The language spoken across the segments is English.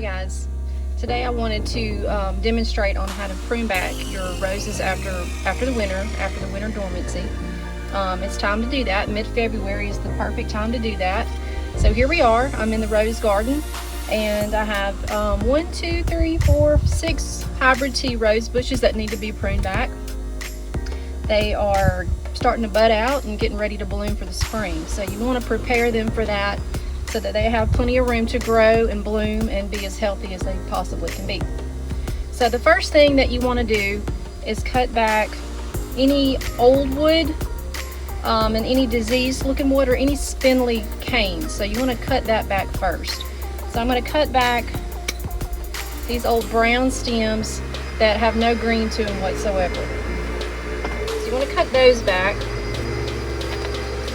guys, today I wanted to demonstrate on how to prune back your roses after the winter dormancy. It's time to do that. Mid-February is the perfect time to do that. So here we are. I'm in the rose garden and I have 6 hybrid tea rose bushes that need to be pruned back. They are starting to bud out and getting ready to bloom for the spring. So you want to prepare them for that so that they have plenty of room to grow and bloom and be as healthy as they possibly can be. So the first thing that you want to do is cut back any old wood and any diseased looking wood or any spindly canes. So you want to cut that back first. So I'm going to cut back these old brown stems that have no green to them whatsoever. So you want to cut those back.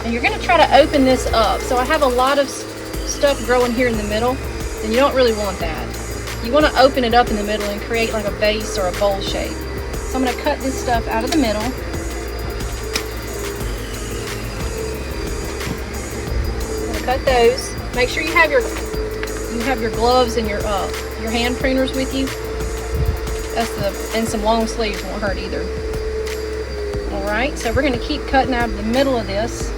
And you're going to try to open this up. So I have a lot of stuff growing here in the middle, and you don't really want that. You want to open it up in the middle and create like a base or a bowl shape. So I'm going to cut this stuff out of the middle. I'm going to cut those. Make sure you have your gloves and your hand pruners with you. And some long sleeves won't hurt either. All right, so we're going to keep cutting out of the middle of this.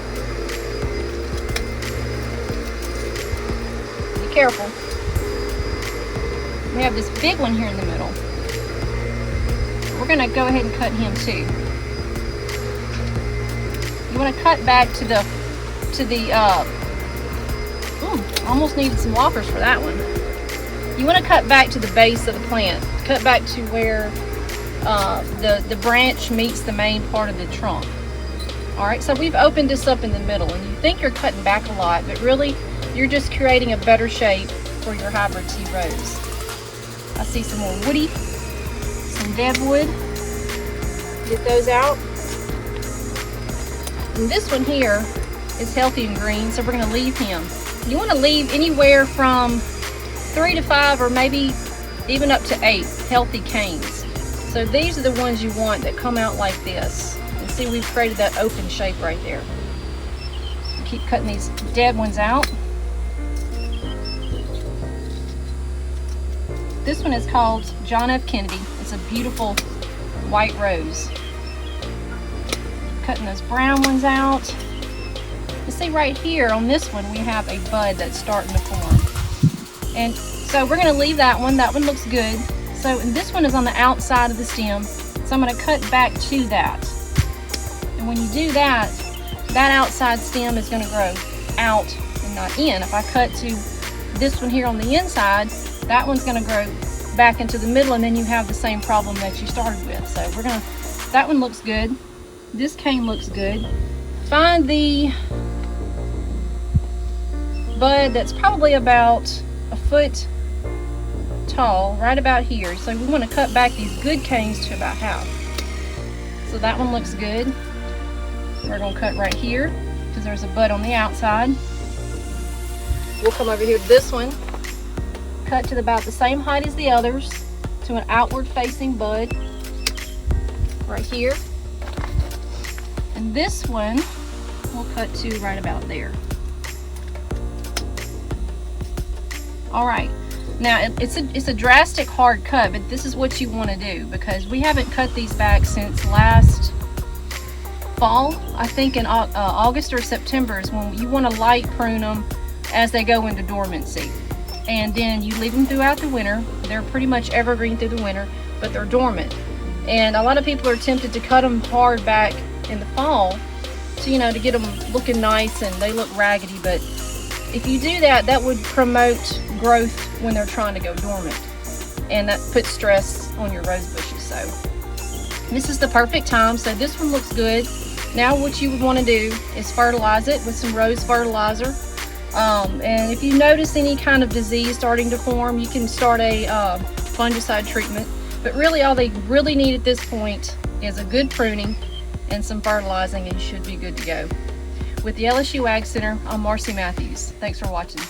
Careful. We have this big one here in the middle. We're going to go ahead and cut him too. You want to cut back to the almost needed some loppers for that one. You want to cut back to the base of the plant. Cut back to where the branch meets the main part of the trunk. Alright, so we've opened this up in the middle, and you think you're cutting back a lot, but really you're just creating a better shape for your hybrid tea rose. I see some more woody, some dead wood. Get those out. And this one here is healthy and green, so we're going to leave him. You want to leave anywhere from 3 to 5 or maybe even up to 8 healthy canes. So these are the ones you want that come out like this. And see, we've created that open shape right there. Keep cutting these dead ones out. This one is called John F. Kennedy. It's a beautiful white rose. Cutting those brown ones out. You see right here on this one we have a bud that's starting to form. And so we're going to leave that one. That one looks good. So and this one is on the outside of the stem. So I'm going to cut back to that. And when you do that, that outside stem is going to grow out and not in. If I cut to this one here on the inside, that one's going to grow back into the middle, and then you have the same problem that you started with. So we're going to, that one looks good. This cane looks good. Find the bud that's probably about a foot tall, right about here. So we want to cut back these good canes to about half. So that one looks good. We're going to cut right here because there's a bud on the outside. We'll come over here to this one. Cut to about the same height as the others to an outward facing bud right here. And this one we'll cut to right about there. All right, now it's a drastic hard cut, but this is what you want to do because we haven't cut these back since last fall. I think in August or September is when you want to light prune them as they go into dormancy. And then you leave them throughout the winter. They're pretty much evergreen through the winter, but they're dormant. And a lot of people are tempted to cut them hard back in the fall to, to get them looking nice and they look raggedy. But if you do that, that would promote growth when they're trying to go dormant. And that puts stress on your rose bushes. So this is the perfect time. So this one looks good. Now what you would want to do is fertilize it with some rose fertilizer. And if you notice any kind of disease starting to form, you can start a fungicide treatment. But really all they really need at this point is a good pruning and some fertilizing, and you should be good to go. With the LSU Ag Center, I'm Marcy Matthews. Thanks for watching.